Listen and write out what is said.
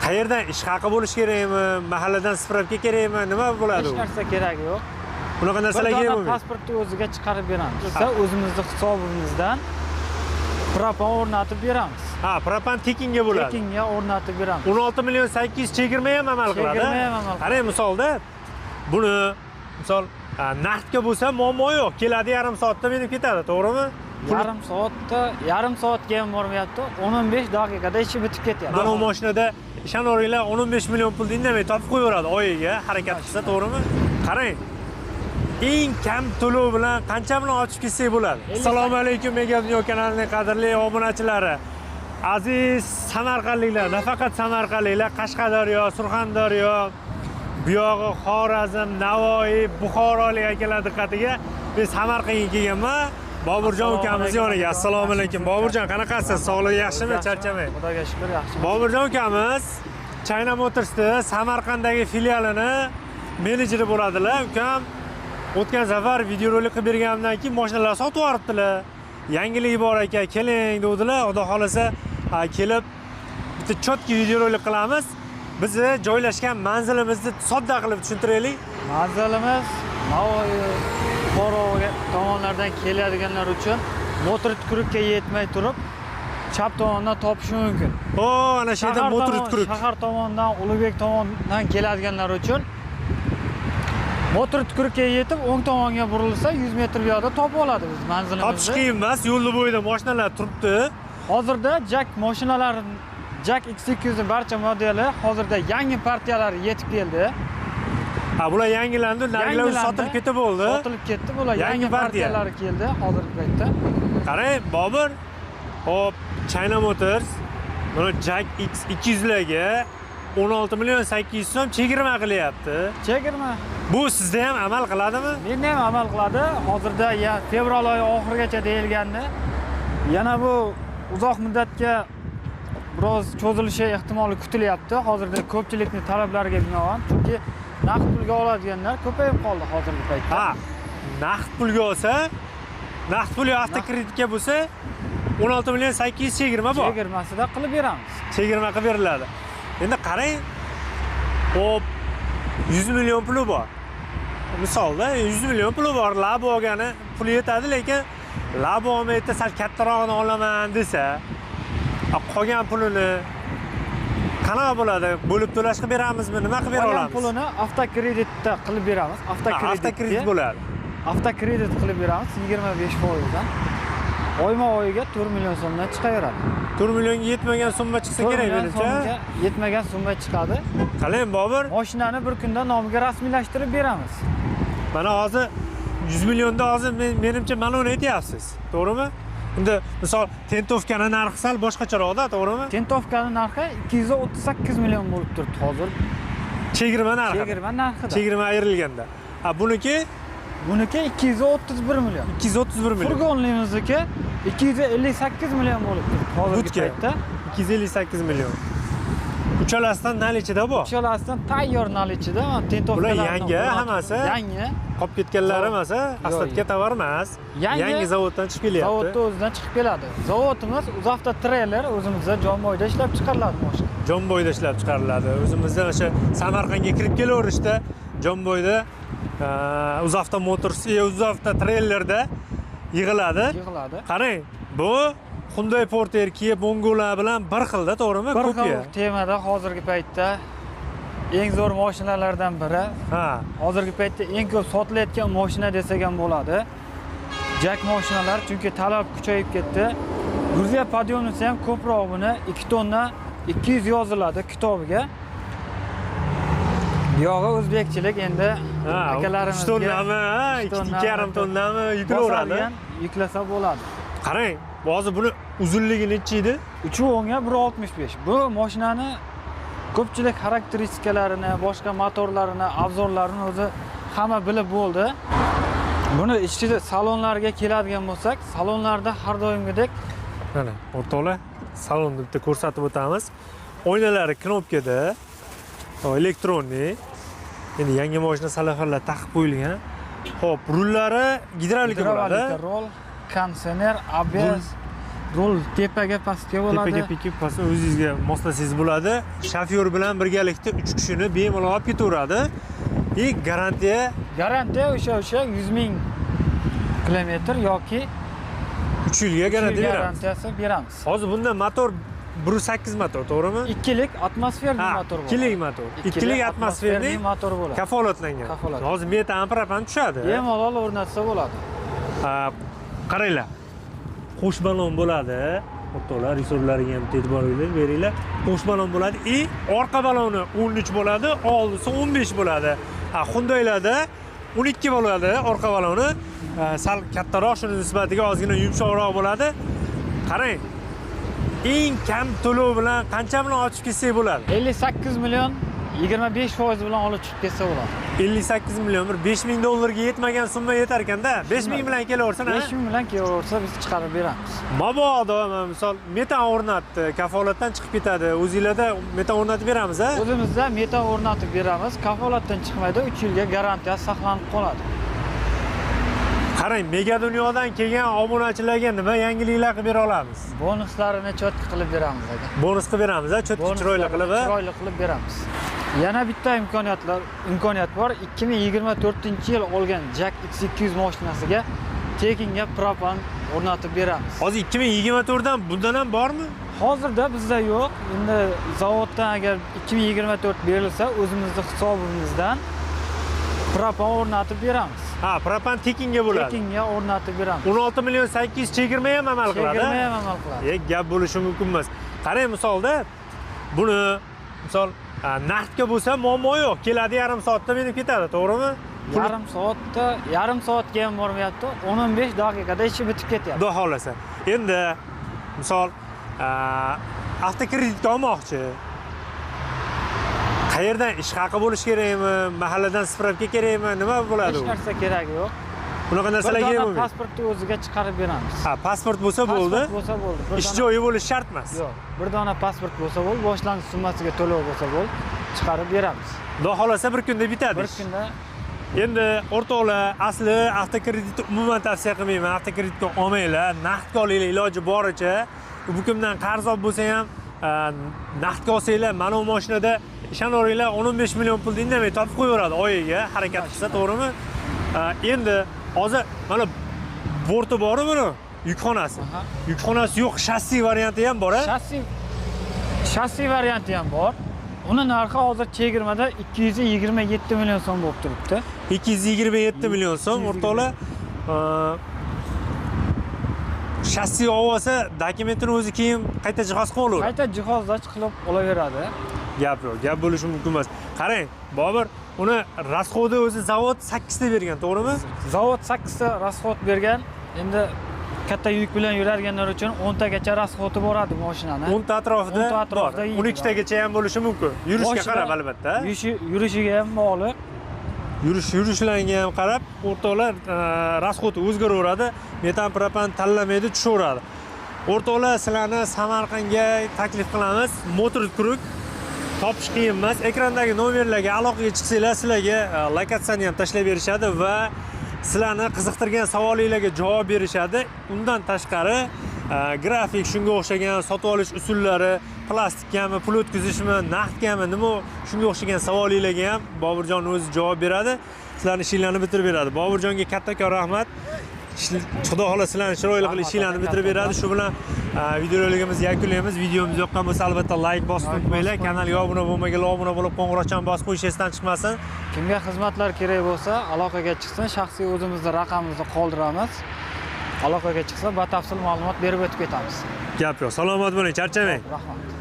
Qayerdan ish haqi bo'lish kerakmi? Mahalladan spravka kerakmi? Nima bo'ladi? Hech narsa kerak yo'q. Bunaqa narsalar kerak bo'lmaydi. Pasportni o'ziga chiqarib beramiz. Biz o'zimizning hisobimizdan propan o'rnatib beramiz. Ha, propan tekinga bo'ladi. Tekinga o'rnatib beramiz. 16 million 800 chegirma ham amal qiladi. Chegirma ham amal qiladi. Qarang misolda buni misol naqdga bo'lsa muammo yo'q. Keladi yarim soatda menib ketadi, to'g'rimi? Yarim soatga ham bormayapti. 15 daqiqada ishi bitib ketyapti. Mana bu mashinada ishonaveringlar 15 million pulni indamay topib qo'yaveradi oyiga, harakat qilsa, to'g'rimi? Qarang. Eng kam to'lov bilan qancha bilan ochib ketsak bo'ladi? Assalomu alaykum Mega Dunyo kanalining qadrli obunachilari. Aziz samarqandliklar, nafaqat samarqandliklar, Qashqadaryo, Surxondaryo, buyog'i Xorazm, Navoiy, Buxorolik akalar diqqatiga men Samarqandga kelganman. Boburjon ukamiz yoniga. Assalomu alaykum. Boburjon, qanaqasiz? Sog'lig'i yaxshimi? Charchamang. Xudoga shukr, yaxshi. Boburjon ukamiz China Motors'da Samarqanddagi filialini menejeri bo'ladilar. Ukam o'tgan safar videorolik qilib berganimdan keyin mashinalar sotib yuboribdilar. Yangilik bor ekan, keling dedilar. Xudo xolasa kelib bitta chotki videorolik qilamiz. Bizni joylashgan manzilimizni sodda qilib tushuntiraylik. Manzilimiz Navoiy, Buxoro tomonlardan keladiganlar uchun motor tukurukka yetmay turib, chap tomondan topish mumkin. Ana shu yerda motor tukuruk. Shahar tomonidan, Ulug'bek tomonidan keladiganlar uchun motor tukurukka yetib, o'ng tomonga burilsa 100 metr yo'lda topib oladi biz manzilimizni. Topish qiyin emas, yo'lni bo'yida mashinalar turibdi. Hozirda Jack mashinalar Jack X200 barcha modeli hozirda yangi partiyalar yetib keldi. Bular yangilandi, nargilar sotilib ketib bo'ldi. Sotilib ketdi, bular yangi partiyalari keldi hozirgi paytda. Qarang, Bobur. Hop, China Motors mana Jack X200 larga 16 million 800 so'm chegirma qilyapti. Chegirma. Bu sizda ham amal qiladimi? Menda ham amal qiladi. Hozirda fevral oyi oxirigacha deyilgandi. Yana bu uzoq muddatga biroz cho'zilishi ehtimoli kutilyapti. Hozirda ko'pchilikning talablariga binoan, chunki naqd pulga oladiganlar ko'payib qoldi hozirgi paytda. Naqd pulga olsa, naqd pul avtokreditga bo'lsa 16 million 800 chegirma bor. Chegirmasida qilib beramiz. Chegirma qilib beriladi. Endi qarang, hop 100 million puli bor. Misolda 100 million puli bor, lab olgani puli yetadi, lekin lab olmaydi, sal kattarog'ini olaman desa, qolgan pulini qanaqa bo'ladi? Bo'lib to'lash qilib beramizmi? Nima qilib bera olamiz? Qolgan pulini avtokreditda qilib beramiz. Avtokredit bo'ladi. Avtokredit qilib beramiz 25% dan. Oyma-oyiga 4 million so'mdan chiqaveradi. 4 millionga yetmagan summa chiqsa kerak menimcha. Yetmagan summa chiqadi. Qalang Bobur. Mashinani bir kunda nomiga rasmiylashtirib beramiz. Mana hozir 100 millionda hozir menimcha mana uni aytyapsiz. To'g'rimi? Unda misol tentovkani narxi sal boshqacharoqda, to'g'rimi? Tentovkani narxi 238 million bo'lib turibdi hozir. Chegirma narxi. Chegirma narxida. Chegirma ayrilganda. Buniki 231 million. 231 million. Furgonlimizniki 258 million bo'lib turibdi hozirgi paytda. 258 million. Uchalasidan nalichida bu. Uchalasidan tayyor nalichida, tentovkalar. Bular yangi hammasi. Yangi. Qolib ketganlar emas, aslatga tovar emas. Yangi zavoddan chiqib kelyapti. Zavoddan o'zidan chiqib keladi. Zavodimiz Uzavto Trailer o'zimizda Jonboyda ishlab chiqariladi mashina. Jonboyda ishlab chiqariladi. O'zimizda o'sha Samarqandga kirib kelaverishda Jonboyda Uzavto Motors, Uzavto Trailerda yig'iladi. Qarang, bu Hyundai Porter, Kia Bongolar bilan bir xilda, to'g'rimi? Ko'piya. Temada hozirgi paytda eng zo'r mashinalardan biri. Hozirgi paytda eng ko'p sotilayotgan mashina desak ham bo'ladi. Jack mashinalar, chunki talab kuchayib ketdi. Gruziya podyomnisi ham ko'proq buni 2 tonna 200 yoziladi kitobiga. Buyog'i o'zbekchilik endi akalarimizga 3 tonnami, 2,5 tonnami yuklaveradi. Yuklasa bo'ladi. Qarang, hozir buni uzunligi necha edi? 3.10 ga 1.65. Bu mashinani ko'pchilik xarakteristikalarini, boshqa motorlarini, avzorlarini o'zi hamma bilib bo'ldi. Buni ichida salonlarga keladigan bo'lsak, salonlarda har doimgidek mana o'rtoqlar, salonni bitta ko'rsatib o'tamiz. Oynalari knopkada, elektronli. Endi yangi mashina salafarlar taqib qo'yilgan. Xo'p, rullari gidravlika bo'ladi. Rol, konditsioner, ABS, Rol tepaga pastga bo'ladi. Tepaga pikib pastga o'zingizga moslasangiz bo'ladi. Shofyor bilan birgalikda 3 kishini bemalol olib ketaveradi. Garantiya o'sha 100 ming kilometr yoki 3 yilga garantiya beramiz. garantiyasi beramiz. Hozir bunda motor 1.8 motor, to'g'rimi? 2lik atmosferli motor bo'ladi. 2lik motor. 2lik atmosferli motor bo'ladi. Kafolatlangan. Hozir metan propan tushadi. Bemalol o'rnatsa bo'ladi. Qaranglar. Qo'sh balon bo'ladi. O'rtoqlar, resurslariga ham e'tiboringizni beringlar. Qo'sh balon bo'ladi. Orqa baloni 13 bo'ladi, oldisi 15 bo'ladi. Hyundai'larda 12 bo'ladi orqa baloni. Sal kattaroq, shuni nisbatiga ozgina yumshoqroq bo'ladi. Qarang. Eng kam to'lov bilan qancha bilan ochib ketsak bo'ladi? 58 million 25% bilan olib chiqib ketsa bo'ladi. 58 million, bir 5 ming dollarga yetmagan summa yetar ekanda, 5 ming bilan kelaversin, 5 ming bilan kelaversa biz chiqarib beramiz. Mabodo, misol metan o'rnatdi, kafolatdan chiqib ketadi. O'zingizlarda metan o'rnatib beramiz, a? O'zimizda metan o'rnatib beramiz. Kafolatdan chiqmaydi, 3 yilga garantiya saqlanib qoladi. Qarang, Mega Dunyodan kelgan obunachilarga nima yangiliklar qilib bera olamiz? Bonuslarini cho'tki qilib beramiz aka. Bonus qilib beramiz, a? Cho'tki chiroyli qilib, a? Chiroyli qilib beramiz. Yana bitta imkoniyat bor. 2024-yil olgan Jack X200 mashinasiga tekinga propan o'rnatib beramiz. Hozir 2024 dan bundan ham bormi? Hozirda bizda yo'q. Endi zavoddan agar 2024 berilsa, o'zimizning hisobimizdan propan o'rnatib beramiz. Propan tekinga bo'ladi. Tekinga o'rnatib beramiz. 16 million 800 chegirma ham amal qiladi. Chegirma ham amal qiladi. Gap bo'lishi mumkin emas. Qarang, misolda buni misol naqdga bo'lsa muammo yo'q. Keladi, yarim soatda minib ketadi, to'g'rimi? Yarim soatga ham bormayapti. 15 daqiqada ishi bitib ketyapti. Xudo xolasa. Endi misol avtokreditga olmoqchi. Qayerdan ish haqi bo'lish kerakmi? Mahalladan spravka kerakmi? Nima bo'ladi? Hech narsa keragi yo'q. Bunaqa narsalar kerak bo'lmaydi. Pasportni o'ziga chiqarib beramiz. Pasport bo'lsa bo'ldi. Pasport bo'lsa bo'ldi. Ish joyi bo'lish shart emas. Yo'q. Bir dona pasport bo'lsa bo'ldi, boshlanish summasiga to'lov bo'lsa bo'ldi, chiqarib beramiz. Xudo xolasa bir kunda bitadi. Bir kunda. Endi o'rtoqlar, asli avtokreditni umuman tavsiya qilmayman. Avtokreditga olmanglar, naqdga olinglar iloji boricha. Bu kimdan qarz olib bo'lsa ham naqdga olsanglar, mana bu mashinada ishonaveringlar 15 million pul indamay topib qo'yaveradi oyiga, harakat qilsa, to'g'rimi? Endi hozir mana borti bor buni, yukxonasi. Yukxonasi yo'q, shassi varianti ham bor, a? Shassi varianti ham bor. Uni narxi hozir chegirmada 227 million so'm bo'lib turibdi. 227 million so'm, o'rtoqlar. Shassi olsa, dokumentini o'zi keyin qayta jihoz qilib olaveradi. Qayta jihozlash qilib olaveradi. Gap yo'q, gap bo'lishi mumkin emas. Qarang, Bobur, uni rasxodi o'zi zavod 8 ta bergan, to'g'rimi? Zavod 8 ta rasxod bergan. Endi katta yuk bilan yuradiganlar uchun 10 tagacha rasxodi boradi mashinani. 10 ta atrofida bor. 12 tagacha ham bo'lishi mumkin. Yurishga qarab albatta. Yurishiga ham bog'liq. Yurishlariga ham qarab, o'rtoqlar rasxodi o'zgaraveradi. Metan propan tanlamaydi, tushaveradi. O'rtoqlar, sizlarni Samarqandga taklif qilamiz. Motor kuruk topish qiyin emas. Ekrandagi nomerlarga aloqaga chiqsanglar, sizlarga lokatsiyani ham tashlab berishadi va sizlarni qiziqtirgan savolinglarga javob berishadi. Undan tashqari, grafik, shunga o'xshagan sotib olish usullari, plastikami, pul o'tkazishmi, naqdgami, nima shunga o'xshagan savolinglarga ham Boburjon o'zi javob beradi. Sizlarning ishinglarni bitirib beradi. Boburjonga kattakon rahmat. Xudo xolasa sizlarni chiroyli qilib ishinglarni bitirib beradi. Shu bilan videoligimizni yakunlaymiz. Videomiz yoqqan bo'lsa albatta like bosib unutmanglar. Kanalga obuna bo'lmaganlar obuna bo'lib, qo'ng'iroqchani bosib qo'yish esdan chiqmasin. Kimga xizmatlar kerak bo'lsa, aloqaga chiqsin. Shaxsiy o'zimizning raqamimizni qoldiramiz. Aloqaga chiqsa, batafsil ma'lumot berib o'tib ketamiz. Gap yo'q. Salomat bo'ling, charchamang. Rahmat.